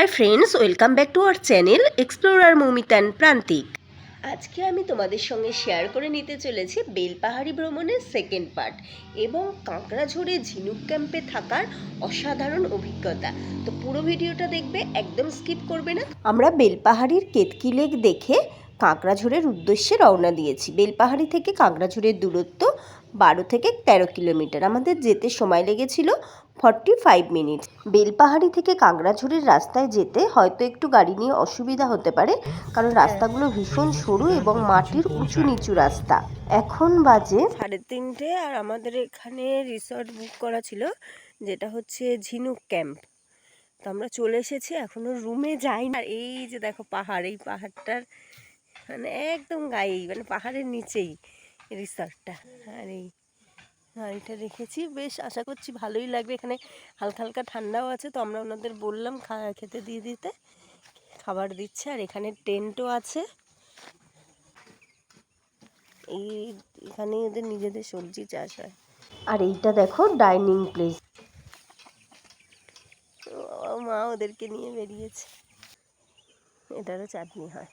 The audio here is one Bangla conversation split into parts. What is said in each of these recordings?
Hi friends, welcome back to our channel explorer Moumita and প্রান্তিক। আজকে আমি তোমাদের সঙ্গে শেয়ার করে নিতে চলেছি বেলপাহাড়ি ভ্রমণের সেকেন্ড পার্ট এবং কাঁকড়াঝোড়ে ঝিনুক ক্যাম্পে থাকার অসাধারণ অভিজ্ঞতা। তো পুরো ভিডিওটা দেখবে, একদম স্কিপ করবে না। আমরা বেলপাহাড়ির কেতকি লেক দেখে কাঁকড়াঝোড়ের উদ্দেশ্যে রওনা দিয়েছি। বেলপাহাড়ি থেকে কাঁকড়াঝোড়ের দূরত্ব 12 থেকে 13 কিলোমিটার। আমাদের যেতে সময় লেগেছিল 45 মিনিট। বেলপাহাড়ি থেকে কাঁকড়াঝোড়ের রাস্তায় যেতে হয়তো একটু গাড়ি নিয়ে অসুবিধা হতে পারে, কারণ রাস্তাগুলো ভীষণ সরু এবং মাটির উঁচু নিচু রাস্তা। এখন বাজে 3:30 আর আমাদের এখানে রিসর্ট বুক করা ছিল, যেটা হচ্ছে ঝিনুক ক্যাম্প। তো আমরা চলে এসেছি, এখনো রুমে যাই না। এই যে দেখো পাহাড়, এই পাহাড়টার মানে একদম গায়েই, মানে পাহাড়ের নিচেই রিসর্টটা। আর এই গাড়িটা রেখেছি, বেশ আশা করছি ভালোই লাগবে। এখানে হালকা হালকা ঠান্ডাও আছে, তো আমরা ওনাদের বললাম খেতে দিয়ে দিতে, খাবার দিচ্ছে। আর এখানে টেন্টও আছে। এখানে ওদের নিজেদের সবজি চাষ হয়। আর এইটা দেখো ডাইনিং প্লেস। মা ওদেরকে নিয়ে বেরিয়েছে। এটারও চাটনি হয়।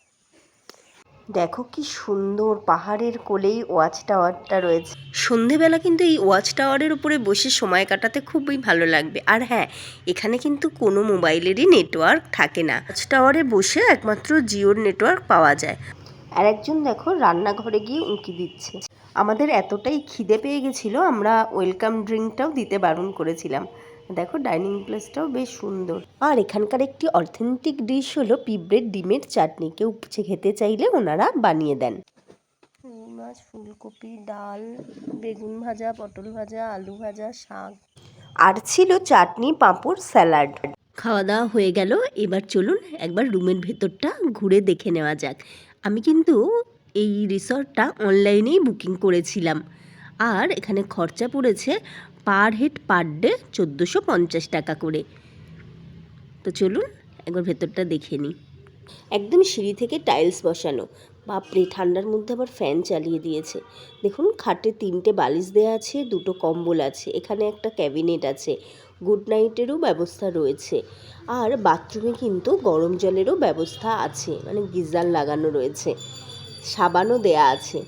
দেখো কি সুন্দর, পাহাড়ের কোলেই ওয়াচ টাওয়ারটা রয়েছে। সন্ধেবেলা কিন্তু এই ওয়াচ টাওয়ারের উপরে বসে সময় কাটাতে খুবই ভালো লাগবে। আর হ্যাঁ, এখানে কিন্তু কোনো মোবাইলেরই নেটওয়ার্ক থাকে না। ওয়াচ টাওয়ারে বসে একমাত্র জিওর নেটওয়ার্ক পাওয়া যায়। আর একজন দেখো রান্নাঘরে গিয়ে উঁকি দিচ্ছে। আমাদের এতটাই খিদে পেয়ে গেছিলো, আমরা ওয়েলকাম ড্রিঙ্কটাও দিতে বারণ করেছিলাম। দেখো ডাইনিং প্লেসটাও বেশ সুন্দর। আর এখানকার একটি অথেন্টিক ডিশ হলো পিঁপড়ের ডিমের চাটনি। কেউ খেতে চাইলে ওনারা বানিয়ে দেন। রুই মাছ, ফুলকপি, ডাল, বেগুন ভাজা, পটল ভাজা, আলু ভাজা, শাক, আর ছিল চাটনি, পাঁপড়, স্যালাড। খাওয়া দাওয়া হয়ে গেল। এবার চলুন একবার রুমের ভেতরটা ঘুরে দেখে নেওয়া যাক। আমি কিন্তু এই রিসর্টটা অনলাইনেই বুকিং করেছিলাম। আর এখানে খরচা পড়েছে পার হেড পার ডে 1450 টাকা করে। তো চলুন একবার ভেতরটা দেখে নিই। একদম সিঁড়ি থেকে টাইলস বসানো। বাপরে, ঠান্ডার মধ্যে আবার ফ্যান চালিয়ে দিয়েছে। দেখুন, খাটে 3টে বালিশ দেওয়া আছে, 2টো কম্বল আছে, এখানে একটা ক্যাবিনেট আছে, গুড নাইটেরও ব্যবস্থা রয়েছে। আর বাথরুমে কিন্তু গরম জলেরও ব্যবস্থা আছে, মানে গিজার লাগানো রয়েছে, সাবানও দেয়া আছে,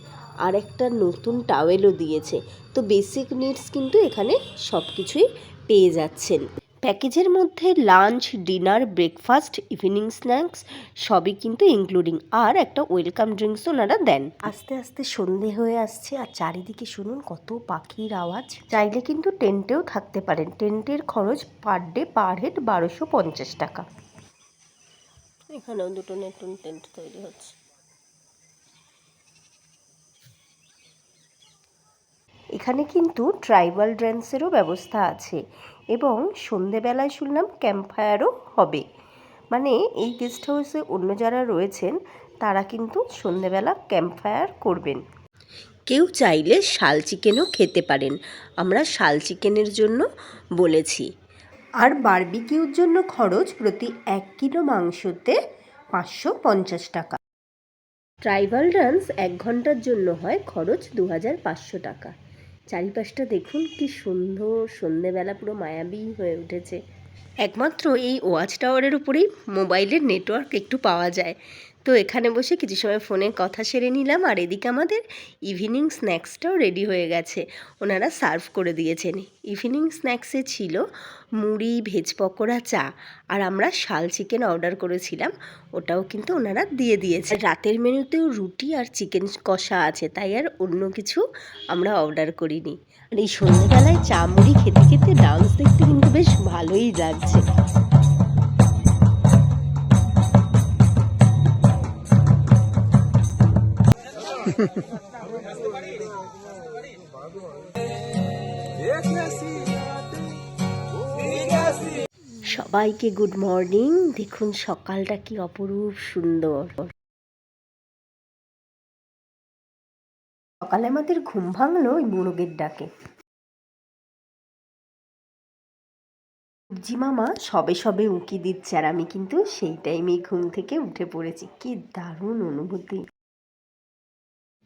আর একটা নতুন টাওয়েলও দিয়েছে। তো বেসিক নিডস কিন্তু এখানে সব কিছুই পেয়ে যাচ্ছেন। প্যাকেজের মধ্যে lunch, dinner, breakfast, evening snacks সবই কিন্তু ইনক্লুডিং। আর একটা ওয়েলকাম ড্রিঙ্কস ওনারা দেন। আস্তে আস্তে সন্ধে হয়ে আসছে, আর চারিদিকে শুনুন কত পাখির আওয়াজ। চাইলে কিন্তু টেন্টেও থাকতে পারেন। টেন্টের খরচ পার ডে পার হেড 1250 টাকা। এখানেও 2টো নতুন টেন্ট তৈরি হচ্ছে। এখানে কিন্তু ট্রাইবাল ড্যান্সেরও ব্যবস্থা আছে, এবং সন্ধেবেলায় শুনলাম ক্যাম্প ফায়ারও হবে। মানে এই গেস্ট হাউসে অন্য যারা রয়েছেন তারা কিন্তু সন্ধেবেলা ক্যাম্প ফায়ার করবেন। কেউ চাইলে শাল চিকেনও খেতে পারেন, আমরা শাল চিকেনের জন্য বলেছি। আর বারবিকিউর জন্য খরচ প্রতি 1 কিলো মাংসতে 550 টাকা। ট্রাইবাল ডান্স 1 ঘন্টার জন্য হয়, খরচ 2500 টাকা। চারিপাশটা দেখুন কি সুন্দর, সন্ধেবেলা পুরো মায়াবী হয়ে উঠেছে। একমাত্র এই ওয়াচ টাওয়ারের উপরেই মোবাইলের নেটওয়ার্ক একটু পাওয়া যায়। তো এখানে বসে কিছু সময় ফোনে কথা সেরে নিলাম। আর এদিকে আমাদের ইভিনিং স্ন্যাক্সটাও রেডি হয়ে গেছে, ওনারা সার্ভ করে দিয়েছেন। ইভিনিং স্ন্যাক্সে ছিল মুড়ি, ভেজ পকোড়া, চা, আর আমরা শাল চিকেন অর্ডার করেছিলাম, ওটাও কিন্তু ওনারা দিয়ে দিয়েছে। রাতের মেনুতেও রুটি আর চিকেন কষা আছে, তাই আর অন্য কিছু আমরা অর্ডার করিনি। আর এই সন্ধ্যেবেলায় চা মুড়ি খেতে খেতে ডান্স দেখতে কিন্তু বেশ ভালোই লাগছে। সবাইকে গুড মর্নিং। দেখুন সকালটা কি অপরূপ সুন্দর। সকালে আমাদের ঘুম ভাঙলো ওই মোরগের ডাকে। জি মামা সবে সবে উঁকি দিচ্ছে, আর আমি কিন্তু সেই টাইমেই ঘুম থেকে উঠে পড়েছি। কি দারুণ অনুভূতি।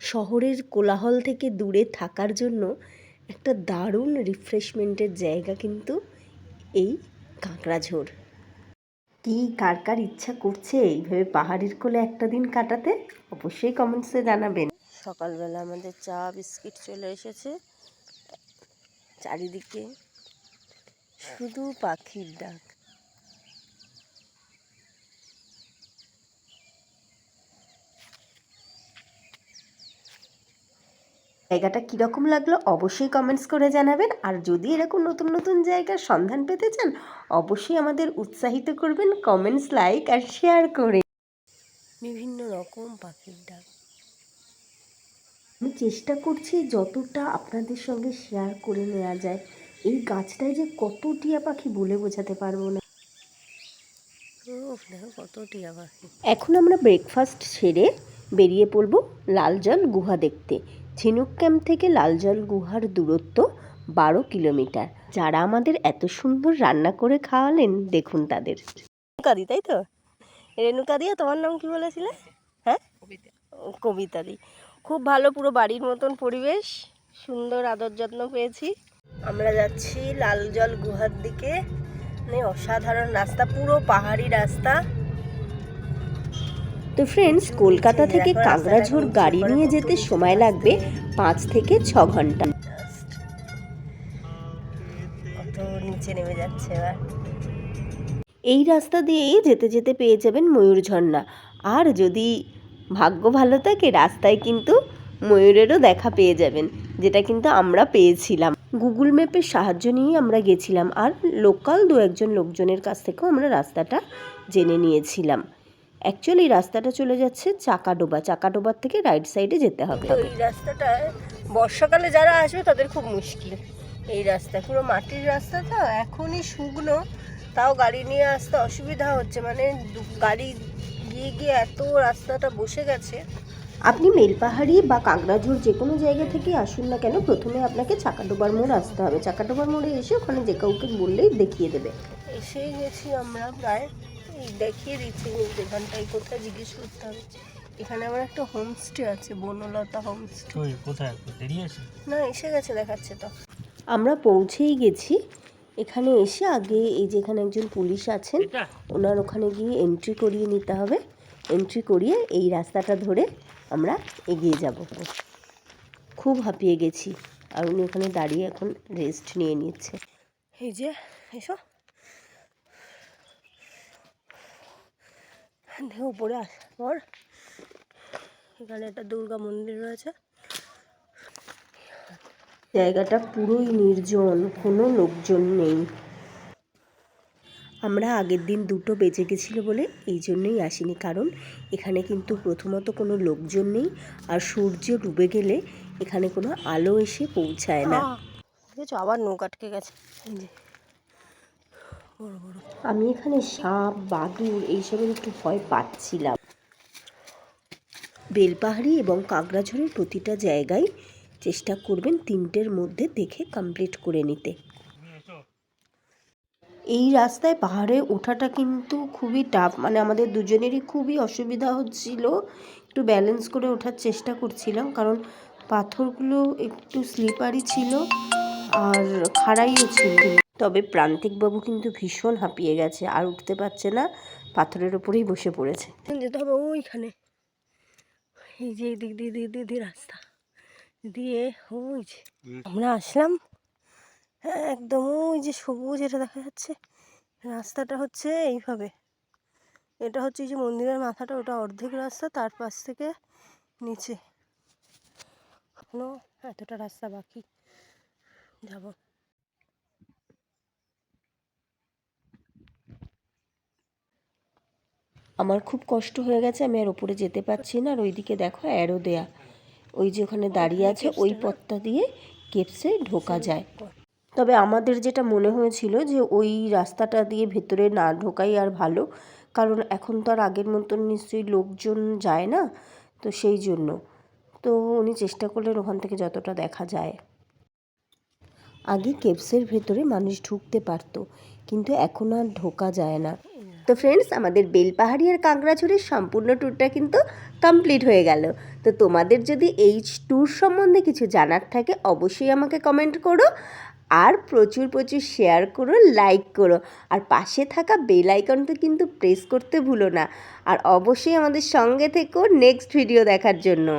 শহরের কোলাহল থেকে দূরে থাকার জন্য একটা দারুণ রিফ্রেশমেন্টের জায়গা কিন্তু এই কাঁকড়াঝোড়। কি কার কার ইচ্ছা করছে এইভাবে পাহাড়ের কোলে একটা দিন কাটাতে? অবশ্যই কমেন্টসে জানাবেন। সকালবেলা আমাদের চা বিস্কিট চলে এসেছে। চারিদিকে শুধু পাখির ডাক। জায়গাটা কীরকম লাগলো অবশ্যই কমেন্টস করে জানাবেন। আর যদি এরকম নতুন নতুন জায়গার সন্ধান পেতে চান অবশ্যই আমাদের উৎসাহিত করবেন কমেন্টস, লাইক আর শেয়ার করে। বিভিন্ন রকম পাখির ডাক। আমি চেষ্টা করছি যতটা আপনাদের সঙ্গে শেয়ার করে নেওয়া যায়। এই গাছটায় যে কত টিয়া পাখি বলে বোঝাতে পারবো না। দেখো কত টিয়া পাখি। এখন আমরা ব্রেকফাস্ট সেরে বেরিয়ে পড়ব লালজল গুহা দেখতে। ঝিনুক ক্যাম্প থেকে লালজল গুহার দূরত্ব 12 কিলোমিটার। যারা আমাদের এত সুন্দর রান্না করে খাওয়ালেন দেখুন তাদের। রেণুকাদি, তাই তো? রেণুকাদি, তোমার নাম কি বলেছিলে? হ্যাঁ, কবিতাদি। খুব ভালো, পুরো বাড়ির মতন পরিবেশ, সুন্দর আদর যত্ন পেয়েছি। আমরা যাচ্ছি লালজল গুহার দিকে। মানে অসাধারণ রাস্তা, পুরো পাহাড়ি রাস্তা। তো ফ্রেন্ডস, কলকাতা থেকে কাঁকড়াঝোড় গাড়ি নিয়ে যেতে সময় লাগবে 5 থেকে 6 ঘন্টা। কত নিচে নেমে যাচ্ছে এবার। এই রাস্তা দিয়েই যেতে যেতে পেয়ে যাবেন ময়ূর ঝর্ণা। আর যদি ভাগ্য ভালো থাকে রাস্তায় কিন্তু ময়ূরেরও দেখা পেয়ে যাবেন, যেটা কিন্তু আমরা পেয়েছিলাম। গুগল ম্যাপের সাহায্য নিয়ে আমরা গেছিলাম, আর লোকাল 2-1 লোকজনের কাছ থেকেও আমরা রাস্তাটা জেনে নিয়েছিলাম। অ্যাকচুয়ালি রাস্তাটা চলে যাচ্ছে চাকাডোবা। চাকাডোবার থেকে রাইট সাইডে যেতে হবে। তো এই রাস্তাটায় বর্ষাকালে যারা আসবে তাদের খুব মুশকিল। এই রাস্তা পুরো মাটির রাস্তা, তো এখনই শুকনো, তাও গাড়ি নিয়ে আসতে অসুবিধা হচ্ছে। মানে গাড়ি গিয়ে গিয়ে এত রাস্তাটা বসে গেছে। আপনি মেলপাহাড়ি বা কাঁকড়াঝোড় যে কোনো জায়গা থেকে আসুন না কেন, প্রথমে আপনাকে চাকাডোবার মোড় আসতে হবে। চাকাডোবার মোড়ে এসে ওখানে যে কাউকে বললেই দেখিয়ে দেবে। এসেই গেছি আমরা প্রায়, দেখিয়ে দিচ্ছি যেখানটায়, কোথায় জিজ্ঞেস করতে হবে। এখানে আমার একটা হোমস্টে আছে, বনলতা হোমস্টে। কোথায় দেরি আছে? না, এসে গেছে দেখাচ্ছে তো। আমরা পৌঁছেই গেছি। এখানে এসে আগে এই যে এখানে একজন পুলিশ আছেন, ওনার ওখানে গিয়ে এন্ট্রি করিয়ে নিতে হবে। এন্ট্রি করিয়ে এই রাস্তাটা ধরে আমরা এগিয়ে যাব। খুব হাঁপিয়ে গেছি, আর উনি ওখানে দাঁড়িয়ে এখন রেস্ট নিয়ে নিচ্ছে। এই যে এসো, উপরে আসার পর এখানে একটা দুর্গা মন্দির রয়েছে। জায়গাটা পুরোই নির্জন, কোনো লোকজন নেই। আমরা আগের দিন 2টো বেজে গেছিলো বলে এই জন্যই আসিনি, কারণ এখানে কিন্তু প্রথমত কোনো লোকজন নেই, আর সূর্য ডুবে গেলে এখানে কোনো আলো এসে পৌঁছায় না। দেখেছো, আবার নৌকা আটকে গেছে। আমি এখানে সাপ, বাদুড় এইসবের একটু ভয় পাচ্ছিলাম। বেলপাহাড়ি এবং কাঁকড়াঝোড়ের প্রতিটা জায়গায় চেষ্টা করবেন 3টের মধ্যে দেখে কমপ্লিট করে নিতে। এই রাস্তায় পাহাড়ে ওঠাটা কিন্তু খুবই টাফ, মানে আমাদের দুজনেরই খুবই অসুবিধা হচ্ছিল। একটু ব্যালেন্স করে ওঠার চেষ্টা করছিলাম, কারণ পাথরগুলো একটু স্লিপারি ছিল আর খাড়াইও ছিল। তবে প্রান্তিকবাবু কিন্তু ভীষণ হাঁপিয়ে গেছে, আর উঠতে পারছে না, পাথরের ওপরেই বসে পড়েছে। যেতে হবে ওইখানে, এই যে দিক দিয়ে রাস্তা দিয়ে ওই যে আমরা আসলাম। হ্যাঁ, একদম ওই যে সবুজ এটা দেখা যাচ্ছে, রাস্তাটা হচ্ছে এইভাবে। এটা হচ্ছে এই যে মন্দিরের মাথাটা, ওটা অর্ধেক রাস্তা, তার পাশ থেকে নিচে এখনো এতটা রাস্তা বাকি যাব। আমার খুব কষ্ট হয়ে গেছে, আমি আর ওপরে যেতে পারছি না। আর ওইদিকে দেখো অ্যারো দেয়া, ওই যে ওখানে দাঁড়িয়ে আছে, ওই পথটা দিয়ে কেপসে ঢোকা যায়। তবে আমাদের যেটা মনে হয়েছিল যে ওই রাস্তাটা দিয়ে ভেতরে না ঢোকাই আর ভালো, কারণ এখন তো আর আগের মতন নিশ্চয়ই লোকজন যায় না, তো সেই জন্য। তো উনি চেষ্টা করলেন ওখান থেকে যতটা দেখা যায়। আগে কেপসের ভেতরে মানুষ ঢুকতে পারতো, কিন্তু এখন আর ঢোকা যায় না। তো ফ্রেন্ডস, আমাদের বেলপাহাড়ি আর কাঁকড়াঝোড়ের সম্পূর্ণ ট্যুরটা কিন্তু কমপ্লিট হয়ে গেল। তো তোমাদের যদি এই ট্যুর সম্বন্ধে কিছু জানার থাকে অবশ্যই আমাকে কমেন্ট করো। আর প্রচুর প্রচুর শেয়ার করো, লাইক করো, আর পাশে থাকা বেল আইকনটা কিন্তু প্রেস করতে ভুলো না। আর অবশ্যই আমাদের সঙ্গে থেকো নেক্সট ভিডিও দেখার জন্য।